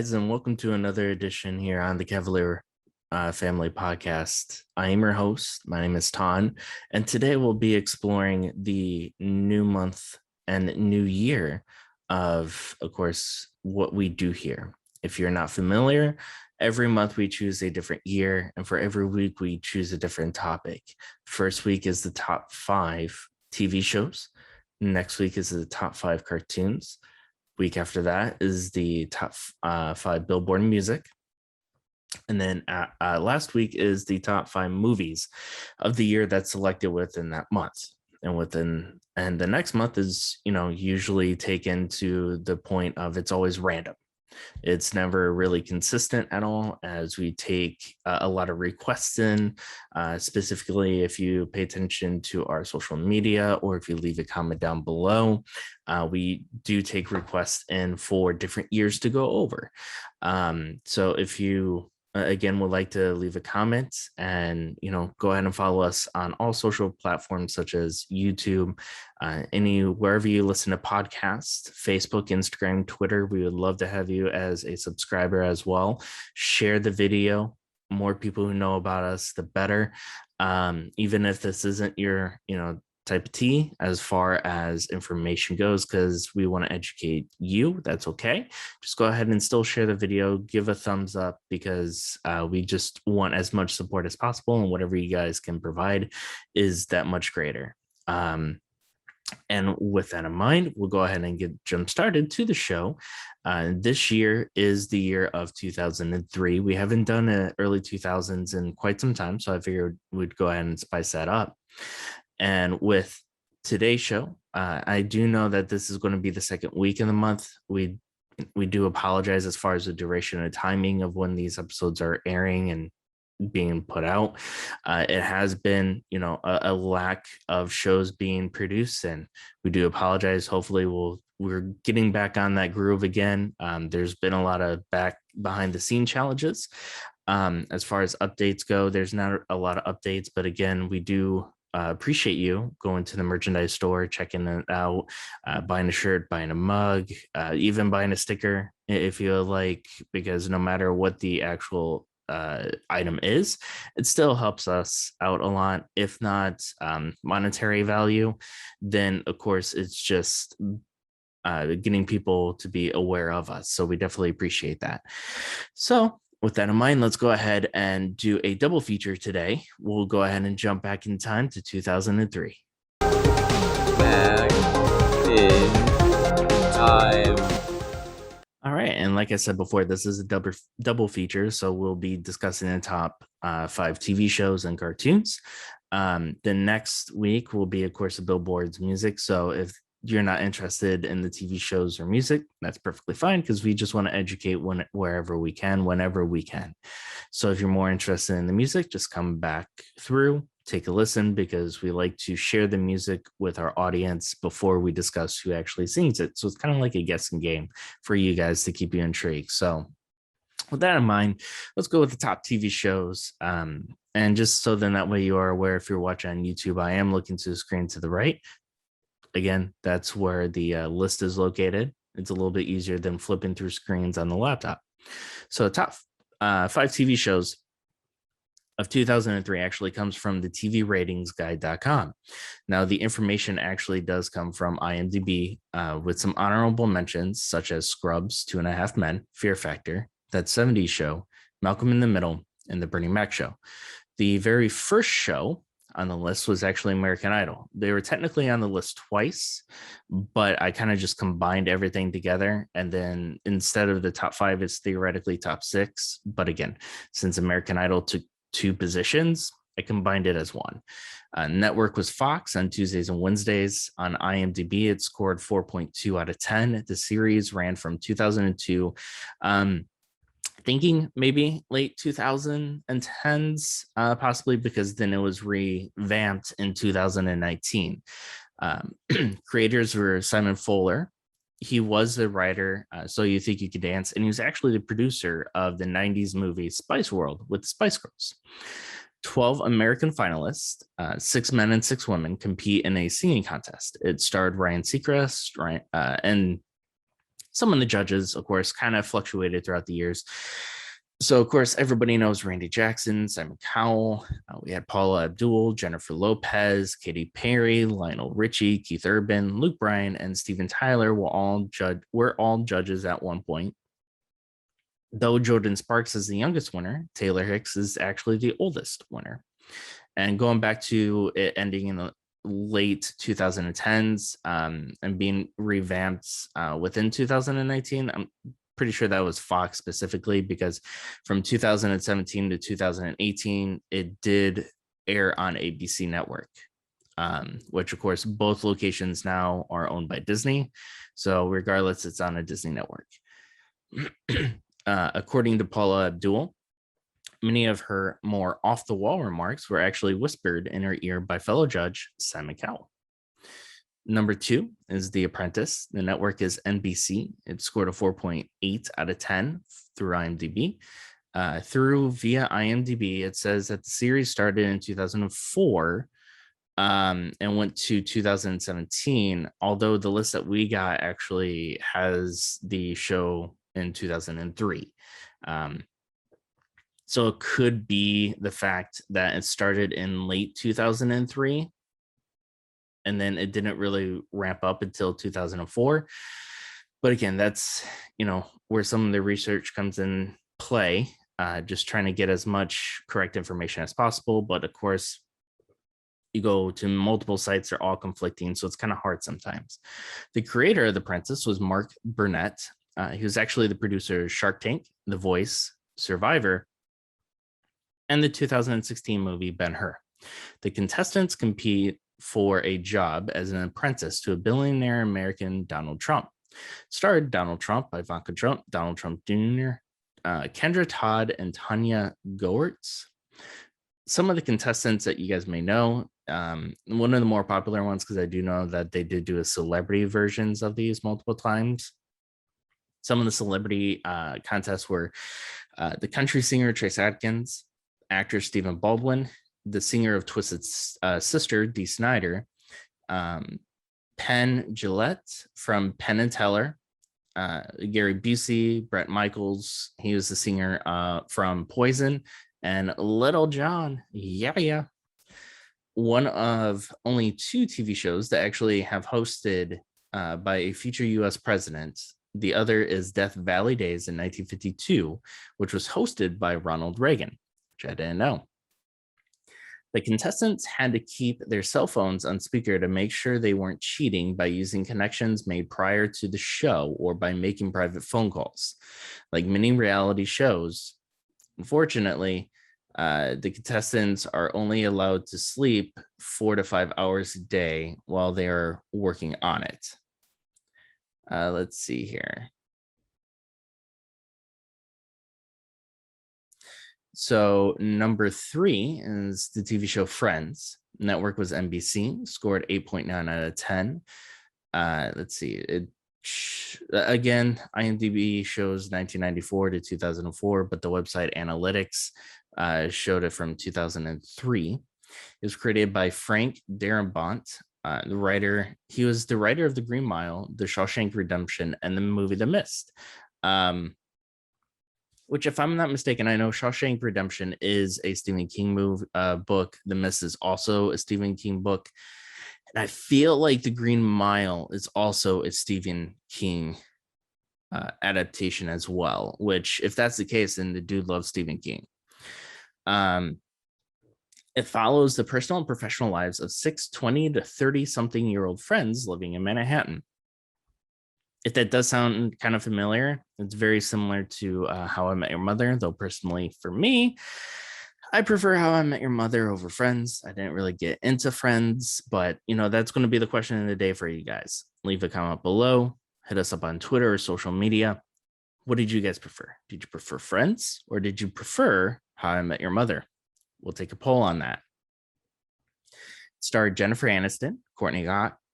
guys, and welcome to another edition here on the Cavalier Family Podcast. I am your host. My name is Ton, and today we'll be exploring the new month and new year of course, what we do here. If you're not familiar, every month we choose a different year, and for every week we choose a different topic. First week is the top 5 TV shows. Next week is the top 5 cartoons. Week after that is the top 5 Billboard music. And then last week is the top 5 movies of the year that's selected within that month. And the next month is, usually taken to the point of it's always random. It's never really consistent at all, as we take a lot of requests in, specifically if you pay attention to our social media or if you leave a comment down below. We do take requests in for different years to go over. So if you again would like to leave a comment, and go ahead and follow us on all social platforms such as YouTube, wherever you listen to podcasts, Facebook, Instagram, Twitter. We would love to have you as a subscriber as well. Share the video. More people who know about us, the better. Even if this isn't your type of tea as far as information goes, because we want to educate you, that's okay. Just go ahead and still share the video, give a thumbs up, because we just want as much support as possible, and whatever you guys can provide is that much greater. And with that in mind, we'll go ahead and get jump started to the show. This year is the year of 2003. We haven't done early 2000s in quite some time, so I figured we'd go ahead and spice that up. And with today's show, I do know that this is going to be the second week in the month. We do apologize as far as the duration and timing of when these episodes are airing and being put out. It has been, a lack of shows being produced, and we do apologize. Hopefully we're getting back on that groove again. There's been a lot of behind the scene challenges. As far as updates go, there's not a lot of updates, but again, we do appreciate you going to the merchandise store, checking it out, buying a shirt, buying a mug, even buying a sticker if you like, because no matter what the actual item is, it still helps us out a lot. If not monetary value, then of course it's just getting people to be aware of us. So we definitely appreciate that. So with that in mind, let's go ahead and do a double feature today. We'll go ahead and jump back in time to 2003. Back in time. All right, and like I said before, this is a double feature, so we'll be discussing the top 5 TV shows and cartoons. The next week will be, of course, the Billboard's music. So if you're not interested in the TV shows or music, that's perfectly fine, because we just want to educate wherever we can, whenever we can. So if you're more interested in the music, just come back through, take a listen, because we like to share the music with our audience before we discuss who actually sings it. So it's kind of like a guessing game for you guys to keep you intrigued. So with that in mind, let's go with the top TV shows. And just so then that way you are aware, if you're watching on YouTube, I am looking to the screen to the right. Again, that's where the list is located. It's a little bit easier than flipping through screens on the laptop. So top 5 TV shows of 2003 actually comes from the TVRatingsGuide.com. Now, the information actually does come from IMDb, with some honorable mentions such as Scrubs, 2.5 Men, Fear Factor, That 70s Show, Malcolm in the Middle, and The Bernie Mac Show. The very first show on the list was actually American Idol. They were technically on the list twice, but I kind of just combined everything together. And then instead of the top 5, it's theoretically top 6. But again, since American Idol took 2 positions, I combined it as one. Network was Fox on Tuesdays and Wednesdays. On IMDb, it scored 4.2 out of 10. The series ran from 2002. Thinking maybe late 2010s, possibly, because then it was revamped in 2019. Creators were Simon Fuller. He was the writer, So You Think You Could Dance, and he was actually the producer of the 90s movie Spice World with the Spice Girls. 12 American finalists, 6 men and 6 women, compete in a singing contest. It starred Ryan Seacrest, and Some of the judges, of course, kind of fluctuated throughout the years. So, of course, everybody knows Randy Jackson, Simon Cowell. We had Paula Abdul, Jennifer Lopez, Katy Perry, Lionel Richie, Keith Urban, Luke Bryan, and Steven Tyler were all judges at one point. Though Jordan Sparks is the youngest winner, Taylor Hicks is actually the oldest winner. And going back to it ending in the late 2010s and being revamped within 2019, I'm pretty sure that was Fox specifically, because from 2017 to 2018, it did air on ABC Network, which, of course, both locations now are owned by Disney. So regardless, it's on a Disney network. According to Paula Abdul, many of her more off-the-wall remarks were actually whispered in her ear by fellow judge Simon Cowell. Number 2 is The Apprentice. The network is NBC. It scored a 4.8 out of 10 through IMDb. Via IMDb, it says that the series started in 2004 and went to 2017, although the list that we got actually has the show in 2003. So it could be the fact that it started in late 2003 and then it didn't really ramp up until 2004. But again, that's, where some of the research comes in play, just trying to get as much correct information as possible. But of course, you go to multiple sites, they're all conflicting. So it's kind of hard sometimes. The creator of The Apprentice was Mark Burnett. He was actually the producer of Shark Tank, The Voice, Survivor, and the 2016 movie Ben-Hur. The contestants compete for a job as an apprentice to a billionaire American, Donald Trump. Starred Donald Trump, Ivanka Trump, Donald Trump Jr., Kendra Todd, and Tanya Goertz. Some of the contestants that you guys may know, one of the more popular ones, because I do know that they did do a celebrity versions of these multiple times. Some of the celebrity contests were the country singer Trace Adkins, actor Stephen Baldwin, the singer of Twisted Sister, Dee Snider, Penn Jillette from Penn and Teller, Gary Busey, Bret Michaels, he was the singer from Poison, and Little John, yeah. One of only 2 TV shows that actually have hosted by a future U.S. president. The other is Death Valley Days in 1952, which was hosted by Ronald Reagan, which I didn't know. The contestants had to keep their cell phones on speaker to make sure they weren't cheating by using connections made prior to the show or by making private phone calls. Like many reality shows, unfortunately, the contestants are only allowed to sleep 4 to 5 hours a day while they are working on it. Let's see here. So number 3 is the TV show Friends. Network was NBC, scored 8.9 out of 10. Let's see. Again, IMDb shows 1994 to 2004, but the website analytics showed it from 2003. It was created by Frank Darabont, the writer. He was the writer of The Green Mile, The Shawshank Redemption, and the movie The Mist. Which, if I'm not mistaken, I know Shawshank Redemption is a Stephen King book. The Mist is also a Stephen King book. And I feel like The Green Mile is also a Stephen King adaptation as well, which, if that's the case, then the dude loves Stephen King. It follows the personal and professional lives of 6 20 to 30-something-year-old friends living in Manhattan. If that does sound kind of familiar, it's very similar to How I Met Your Mother, though personally for me, I prefer How I Met Your Mother over Friends. I didn't really get into Friends, but that's going to be the question of the day for you guys. Leave a comment below, hit us up on Twitter or social media. What did you guys prefer? Did you prefer Friends or did you prefer How I Met Your Mother? We'll take a poll on that. It starred Jennifer Aniston, Courtney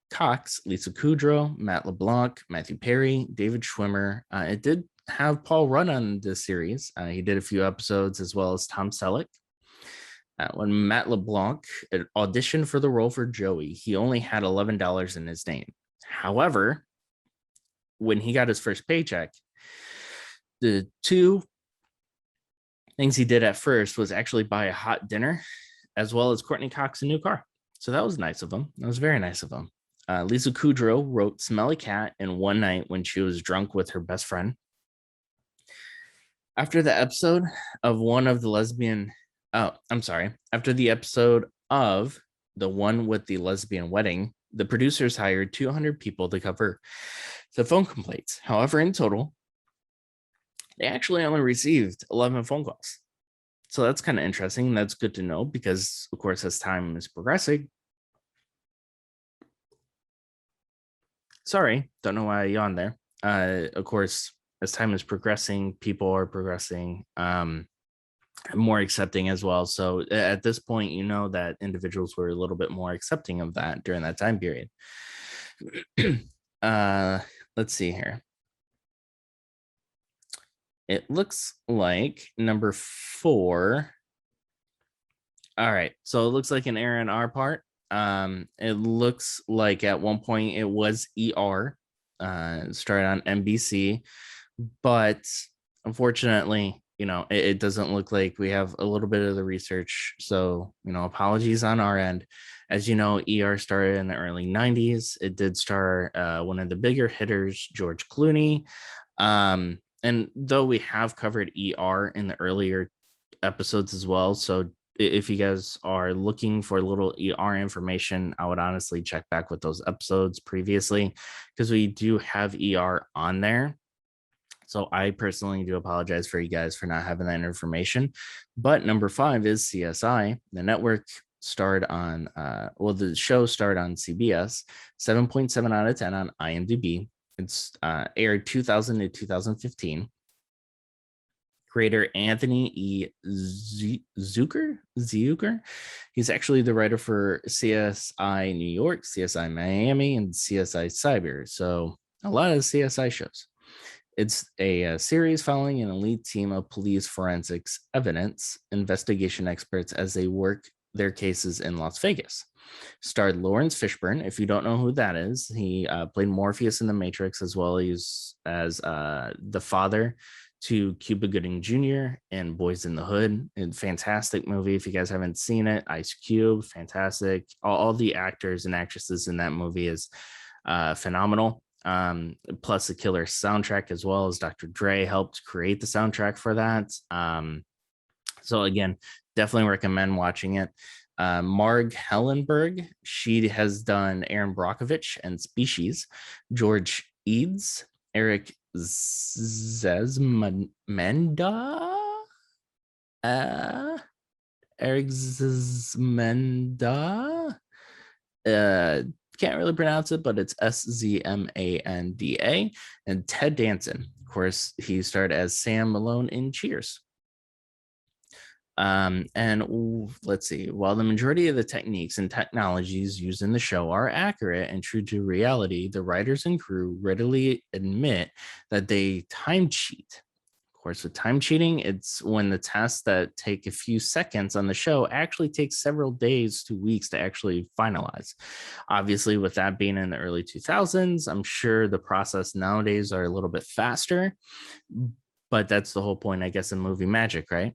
Cox, Lisa Kudrow, Matt LeBlanc, Matthew Perry, David Schwimmer. It did have Paul Rudd on this series. He did a few episodes, as well as Tom Selleck. When Matt LeBlanc auditioned for the role for Joey, he only had $11 in his name. However, when he got his first paycheck, the two things he did at first was actually buy a hot dinner, as well as Courtney Cox a new car. So that was nice of him. That was very nice of him. Lisa Kudrow wrote Smelly Cat in one night when she was drunk with her best friend. After the episode of after the episode of the one with the lesbian wedding, the producers hired 200 people to cover the phone complaints. However, in total, they actually only received 11 phone calls. So that's kind of interesting. That's good to know because, of course, as time is progressing, sorry, don't know why I yawned there. Of course, as time is progressing, people are progressing, more accepting as well. So at this point, you know that individuals were a little bit more accepting of that during that time period. Let's see here. It looks like number 4. All right, so it looks like an error on our part. It looks like at one point it was ER, started on NBC, but unfortunately, it doesn't look like we have a little bit of the research. So, apologies on our end. As you know, ER started in the early 90s. It did star one of the bigger hitters, George Clooney. And though we have covered ER in the earlier episodes as well, so if you guys are looking for a little ER information, I would honestly check back with those episodes previously because we do have ER on there. So I personally do apologize for you guys for not having that information. But number 5 is CSI. The network starred on, the show starred on CBS, 7.7 out of 10 on IMDb. It's aired 2000 to 2015. Creator Anthony E. Zucker. He's actually the writer for CSI New York, CSI Miami, and CSI Cyber. So a lot of CSI shows. It's a series following an elite team of police forensics evidence investigation experts as they work their cases in Las Vegas. Starred Lawrence Fishburne. If you don't know who that is, he played Morpheus in The Matrix as well as the father to Cuba Gooding Jr. and Boys in the Hood. A fantastic movie. If you guys haven't seen it, Ice Cube, fantastic. All the actors and actresses in that movie is phenomenal. Plus the killer soundtrack as well, as Dr. Dre helped create the soundtrack for that. So again, definitely recommend watching it. Marg Hellenberg, she has done Aaron Brockovich and Species. George Eads, Eric Zesmenda, Eric Zesmenda, can't really pronounce it, but it's Szmanda. And Ted Danson, of course, he starred as Sam Malone in Cheers. And let's see, while the majority of the techniques and technologies used in the show are accurate and true to reality, the writers and crew readily admit that they time cheat. Of course, with time cheating, it's when the tasks that take a few seconds on the show actually take several days to weeks to actually finalize. Obviously, with that being in the early 2000s, I'm sure the process nowadays are a little bit faster, but that's the whole point, I guess, in movie magic, right?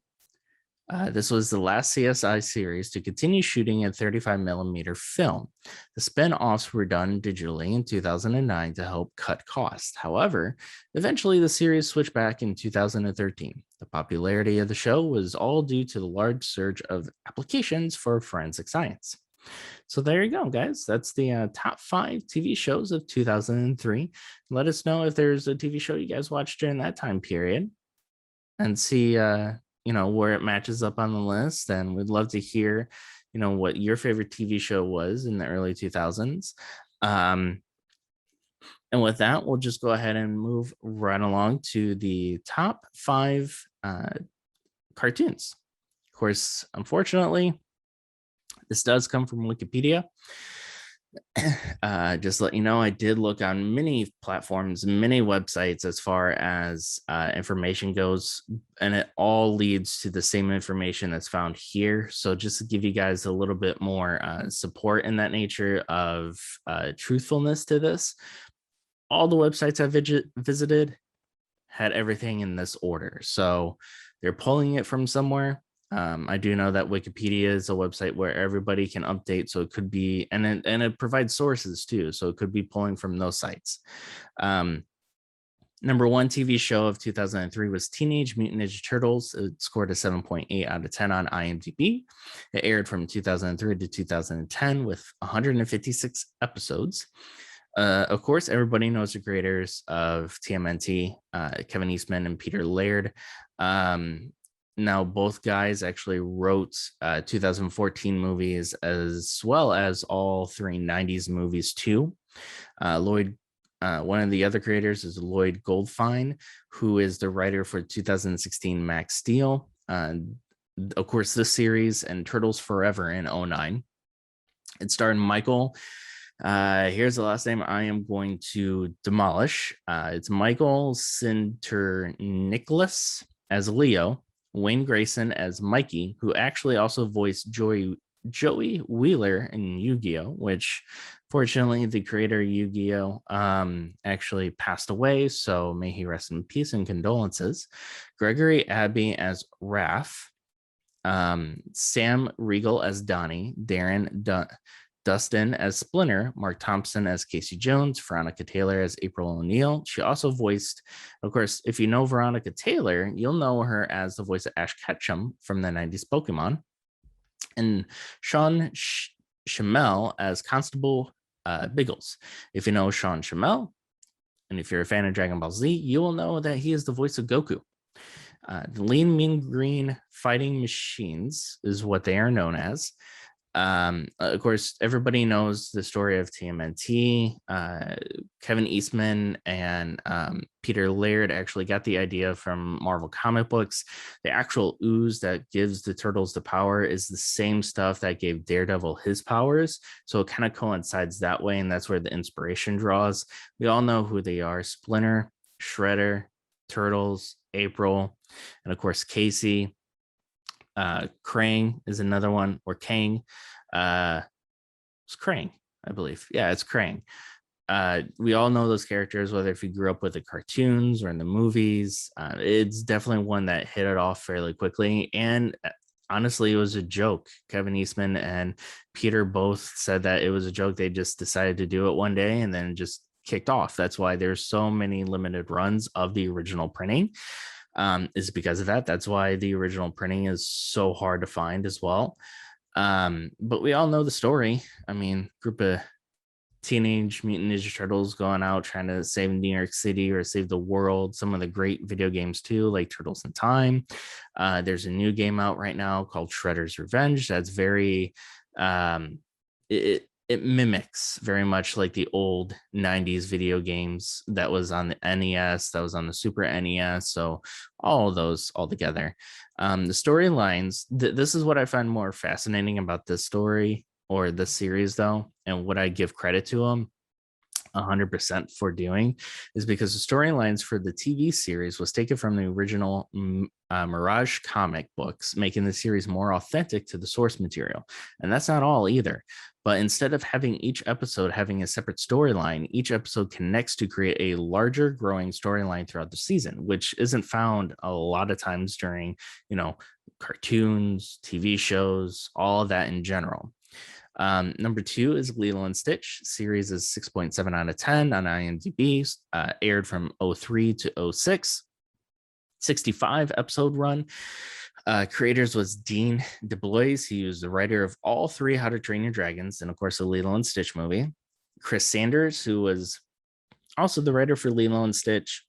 This was the last CSI series to continue shooting in 35mm film. The spin-offs were done digitally in 2009 to help cut costs. However, eventually the series switched back in 2013. The popularity of the show was all due to the large surge of applications for forensic science. So there you go, guys. That's the top 5 TV shows of 2003. Let us know if there's a TV show you guys watched during that time period and see where it matches up on the list. And we'd love to hear what your favorite TV show was in the early 2000s. And with that, we'll just go ahead and move right along to the top 5 cartoons. Of course, unfortunately, this does come from Wikipedia. Just to let you know, I did look on many platforms, many websites as far as information goes, and it all leads to the same information that's found here. So just to give you guys a little bit more support in that nature of truthfulness to this, all the websites I visited had everything in this order. So they're pulling it from somewhere. I do know that Wikipedia is a website where everybody can update. So it could be, and it provides sources too. So it could be pulling from those sites. Number one TV show of 2003 was Teenage Mutant Ninja Turtles. It scored a 7.8 out of 10 on IMDb. It aired from 2003 to 2010 with 156 episodes. Of course, everybody knows the creators of TMNT, Kevin Eastman and Peter Laird. Now, both guys actually wrote 2014 movies as well as all three 90s movies too. One of the other creators is Lloyd Goldfine, who is the writer for 2016 Max Steel. Of course, this series and Turtles Forever in 09. It starred Michael. Here's the last name I am going to demolish. It's Michael Sinter Nicholas as Leo, Wayne Grayson as Mikey, who actually also voiced Joey Wheeler in Yu-Gi-Oh!, which fortunately the creator of Yu-Gi-Oh! Actually passed away, so may he rest in peace and condolences. Gregory Abbey as Raph, Sam Riegel as Donnie, Dustin as Splinter, Mark Thompson as Casey Jones, Veronica Taylor as April O'Neil. She also voiced, of course, if you know Veronica Taylor, you'll know her as the voice of Ash Ketchum from the 90s Pokemon. And Sean Schimmel as Constable Biggles. If you know Sean Schimmel, and if you're a fan of Dragon Ball Z, you will know that he is the voice of Goku. The Lean Mean Green Fighting Machines is what they are known as. Of course, everybody knows the story of TMNT. Kevin Eastman and Peter Laird actually got the idea from Marvel comic books. The actual ooze that gives the turtles the power is the same stuff that gave Daredevil his powers. So it kind of coincides that way, and that's where the inspiration draws. We all know who they are: Splinter, Shredder, Turtles, April, and of course Casey. Krang is another one, or Kang. It's Krang, I believe. Yeah, it's Krang. We all know those characters, whether if you grew up with the cartoons or in the movies. It's definitely one that hit it off fairly quickly, and honestly, it was a joke. Kevin Eastman and Peter both said that it was a joke. They just decided to do it one day and then just kicked off. That's why there's so many limited runs of the original printing. Is because of that. That's why the original printing is so hard to find as well. But we all know the story. I mean, group of Teenage Mutant Ninja Turtles going out trying to save New York City or save the world. Some of the great video games too, like Turtles in Time. There's a new game out right now called Shredder's Revenge. That's very it mimics very much like the old 90s video games that was on the NES, that was on the Super NES. So all of those all together. The storylines, this is what I find more fascinating about this story or this series though, and what I give credit to them 100% for doing, is because the storylines for the TV series was taken from the original Mirage comic books, making the series more authentic to the source material. And that's not all either. But instead of having each episode having a separate storyline, each episode connects to create a larger growing storyline throughout the season, which isn't found a lot of times during, cartoons, TV shows, all of that in general. Number two is Lilo and Stitch. Series is 6.7 out of 10 on IMDb. Aired from 03 to 06. 65 episode run. Creators was Dean DeBlois. He was the writer of all three How to Train Your Dragons and, of course, the Lilo and Stitch movie. Chris Sanders, who was also the writer for Lilo and Stitch,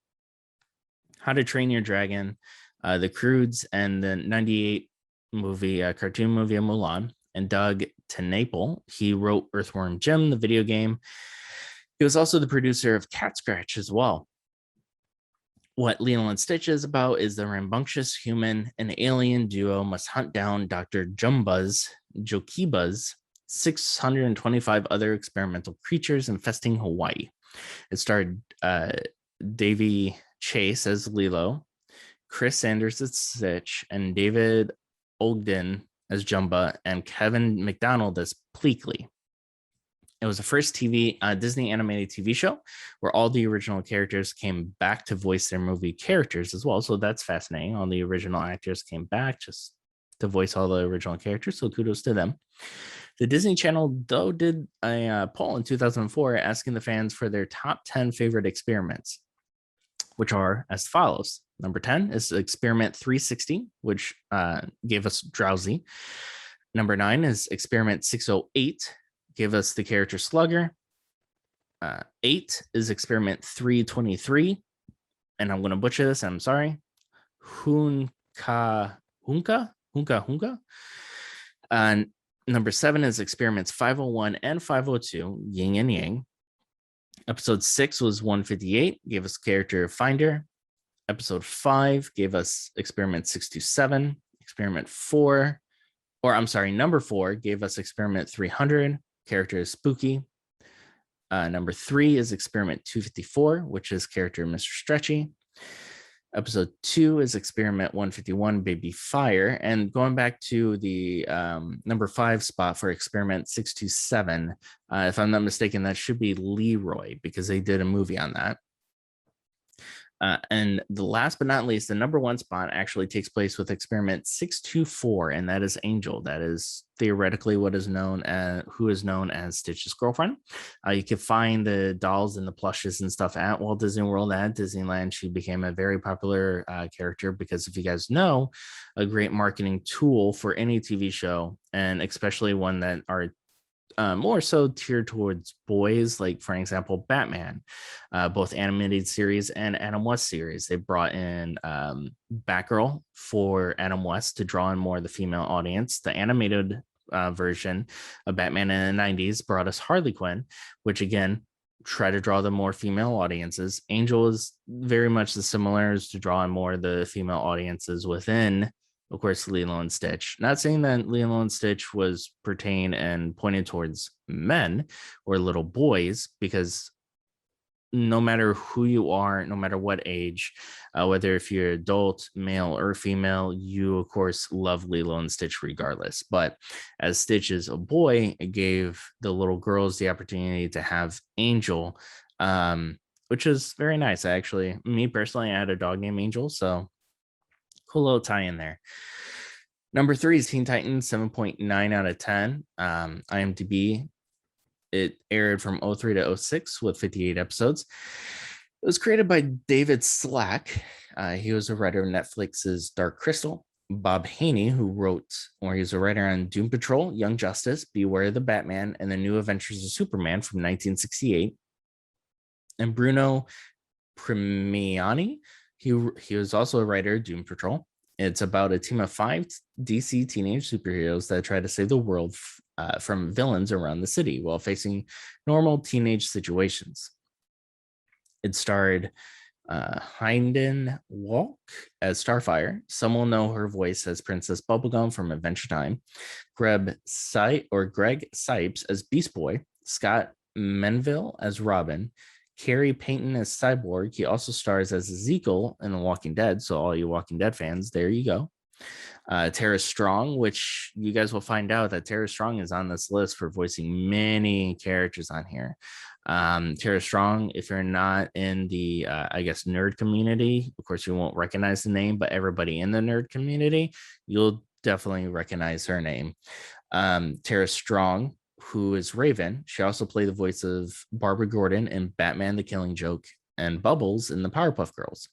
How to Train Your Dragon, The Croods, and the 98 movie, cartoon movie of Mulan. And Doug TenNapel, he wrote Earthworm Jim, the video game. He was also the producer of Cat Scratch as well. What Lilo and Stitch is about is the rambunctious human and alien duo must hunt down Dr. Jokiba's 625 other experimental creatures infesting Hawaii. It starred Davy Chase as Lilo, Chris Sanders as Stitch, and David Ogden as Jumba, and Kevin McDonald as Pleakley. It was the first Disney animated TV show where all the original characters came back to voice their movie characters as well. So that's fascinating. All the original actors came back just to voice all the original characters. So kudos to them. The Disney Channel, though, did a poll in 2004 asking the fans for their top 10 favorite experiments, which are as follows. Number 10 is Experiment 360, which gave us Drowsy. Number 9 is Experiment 608, gave us the character Slugger. 8 is Experiment 323, and I'm going to butcher this, I'm sorry. Hunka. And number 7 is Experiments 501 and 502, Yin and Yang. Episode 6 was 158, gave us character Finder. Episode 5 gave us Experiment 627. Number 4 gave us Experiment 300, character Spooky. Number 3 is Experiment 254, which is character Mr. Stretchy. Episode 2 is Experiment 151, Baby Fire. And going back to the number 5 spot for Experiment 627, if I'm not mistaken, that should be Leroy, because they did a movie on that. And the last but not least, the number 1 spot actually takes place with Experiment 624, and that is Angel. That is theoretically who is known as Stitch's girlfriend. You can find the dolls and the plushes and stuff at Walt Disney World, at Disneyland. She became a very popular character because, if you guys know, a great marketing tool for any TV show, and especially one that are more so tiered towards boys, like for example Batman, both animated series and Adam West series. They brought in Batgirl for Adam West to draw in more of the female audience. The animated version of Batman in the 90s brought us Harley Quinn, which again try to draw the more female audiences. Angel is very much the similars to draw in more of the female audiences within, of course, Lilo and Stitch. Not saying that Lilo and Stitch was pertained and pointed towards men or little boys, because no matter who you are, no matter what age, whether if you're adult, male or female, you of course love Lilo and Stitch regardless. But as Stitch is a boy, it gave the little girls the opportunity to have Angel, which is very nice. Me personally, I had a dog named Angel, so cool little tie in there. Number 3 is Teen Titans, 7.9 out of 10. IMDb, it aired from 03 to 06 with 58 episodes. It was created by David Slack. He was a writer of Netflix's Dark Crystal. Bob Haney, he's a writer on Doom Patrol, Young Justice, Beware the Batman, and the New Adventures of Superman from 1968. And Bruno Premiani, he was also a writer of Doom Patrol. It's about a team of 5 DC teenage superheroes that try to save the world from villains around the city while facing normal teenage situations. It starred Hynden Walk as Starfire. Some will know her voice as Princess Bubblegum from Adventure Time. Greg Sipes as Beast Boy. Scott Menville as Robin. Carrie Payton as Cyborg. He also stars as Ezekiel in The Walking Dead. So all you Walking Dead fans, there you go. Tara Strong, which you guys will find out that Tara Strong is on this list for voicing many characters on here. Tara Strong, if you're not in the, nerd community, of course, you won't recognize the name, but everybody in the nerd community, you'll definitely recognize her name. Tara Strong, who is Raven. She also played the voice of Barbara Gordon in Batman the Killing Joke and Bubbles in the Powerpuff Girls.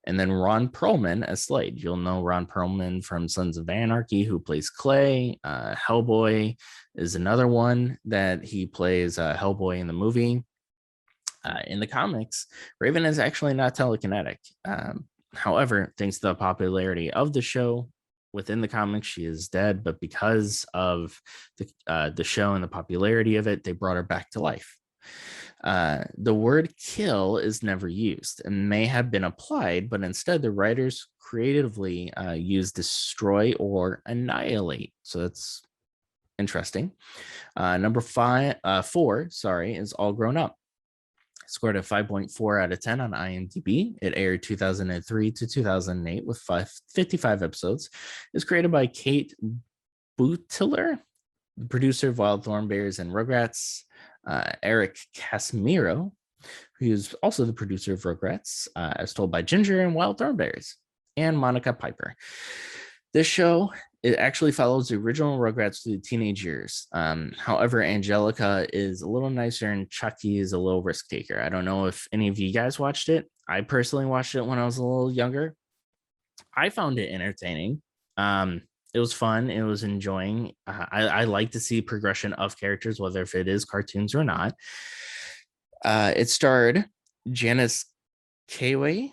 And then Ron Perlman as Slade. You'll know Ron Perlman from Sons of Anarchy, who plays Clay. Hellboy is another one that he plays Hellboy in the movie. In the comics, Raven is actually not telekinetic. However, thanks to the popularity of the show, within the comics, she is dead, but because of the show and the popularity of it, they brought her back to life. The word kill is never used and may have been applied, but instead the writers creatively use destroy or annihilate. So that's interesting. Number 4, is All Grown Up. Scored a 5.4 out of 10 on IMDb. It aired 2003 to 2008 with 55 episodes. It was created by Kate Butler, the producer of Wild Thornberrys and Rugrats. Eric Casimiro, who is also the producer of Rugrats, as told by Ginger and Wild Thornberries, and Monica Piper. This show, it actually follows the original Rugrats through the teenage years. However, Angelica is a little nicer and Chucky is a little risk taker. I don't know if any of you guys watched it. I personally watched it when I was a little younger. I found it entertaining. It was fun. It was enjoying. I like to see progression of characters, whether if it is cartoons or not. It starred Janice Kayway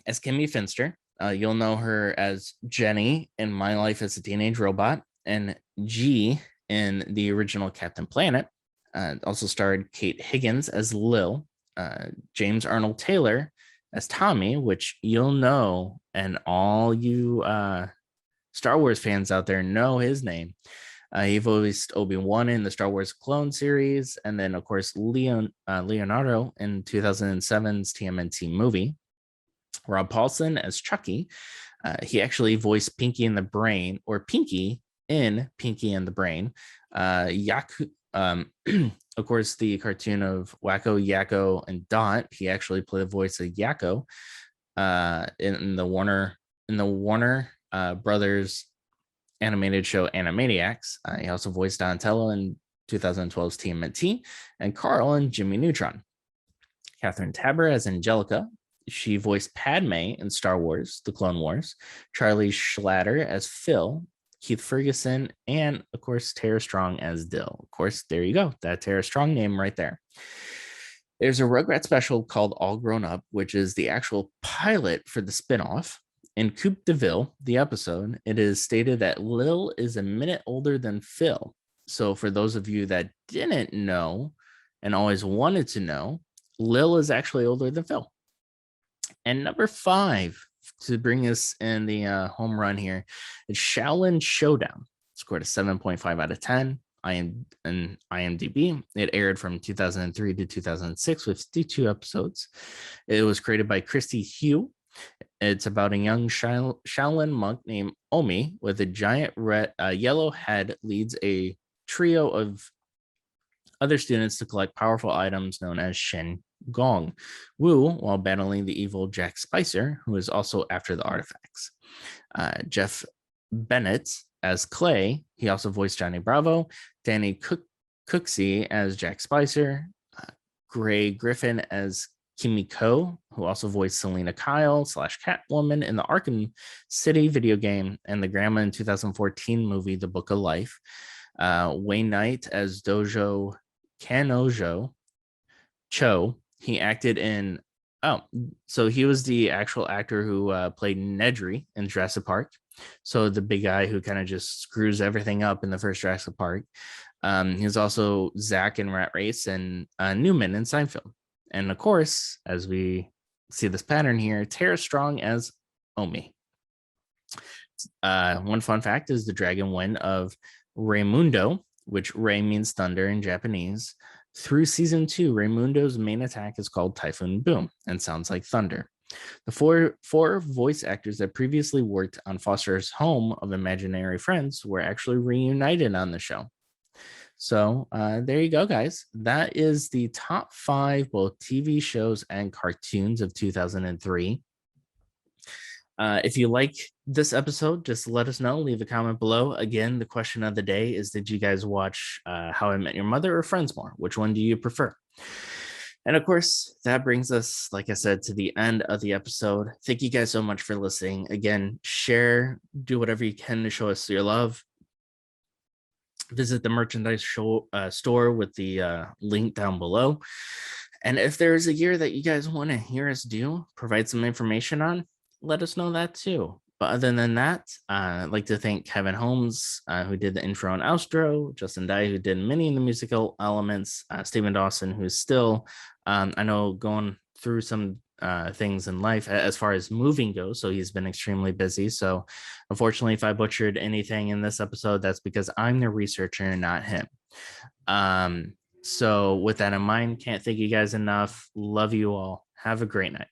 as Kimmy Finster. You'll know her as Jenny in My Life as a Teenage Robot, and G in the original Captain Planet. Also starred Kate Higgins as Lil, James Arnold Taylor as Tommy, which you'll know, and all you Star Wars fans out there know his name. He voiced Obi-Wan in the Star Wars Clone series, and then, of course, Leonardo in 2007's TMNT movie. Rob Paulson as Chucky. He actually voiced Pinky in the Brain, or Pinky in Pinky and the Brain. Yaku, of course, the cartoon of Wacko, Yakko, and Dot. He actually played the voice of Yakko in the Warner Brothers animated show Animaniacs. He also voiced Donatello in 2012's TMNT, and Carl in Jimmy Neutron. Catherine Taber as Angelica. She voiced Padme in Star Wars, The Clone Wars. Charlie Schlatter as Phil. Keith Ferguson, and, of course, Tara Strong as Dill. Of course, there you go. That Tara Strong name right there. There's a Rugrats special called All Grown Up, which is the actual pilot for the spinoff. In Coupe de Ville, the episode, it is stated that Lil is a minute older than Phil. So for those of you that didn't know and always wanted to know, Lil is actually older than Phil. And number 5, to bring us in the home run here, is Shaolin Showdown. Scored a 7.5 out of 10 in IMDb. It aired from 2003 to 2006 with 52 episodes. It was created by Christy Hugh. It's about a young Shaolin monk named Omi with a giant yellow head leads a trio of other students to collect powerful items known as Shen Gong Wu while battling the evil Jack Spicer, who is also after the artifacts. Jeff Bennett as Clay. He also voiced Johnny Bravo. Danny Cooksey as Jack Spicer. Gray Griffin as Kimiko, who also voiced Selena Kyle / Catwoman in the Arkham City video game and the grandma in 2014 movie The Book of Life. Wayne Knight as Dojo Kanojo Cho. He acted in so he was the actual actor who played Nedry in Jurassic Park. So the big guy who kind of just screws everything up in the first Jurassic Park. He's also Zach in Rat Race and Newman in Seinfeld. And of course, as we see this pattern here, Tara Strong as Omi. One fun fact is the dragon wind of Raimundo, which Ray means thunder in Japanese. Through season 2, Raimundo's main attack is called Typhoon Boom and sounds like thunder. The four voice actors that previously worked on Foster's Home of Imaginary Friends were actually reunited on the show. So there you go, guys. That is the top 5 both TV shows and cartoons of 2003. If you like this episode, just let us know. Leave a comment below. Again, the question of the day is, did you guys watch How I Met Your Mother or Friends more? Which one do you prefer? And of course, that brings us, like I said, to the end of the episode. Thank you guys so much for listening. Again, share, do whatever you can to show us your love. Visit the merchandise store with the link down below. And if there is a year that you guys want to hear us provide some information on, let us know that too. But other than that, I'd like to thank Kevin Holmes, who did the intro and outro, Justin Dye, who did many of the musical elements, Stephen Dawson, who's still, I know, going through some things in life as far as moving goes. So he's been extremely busy. So unfortunately, if I butchered anything in this episode, that's because I'm the researcher and not him. So with that in mind, can't thank you guys enough. Love you all. Have a great night.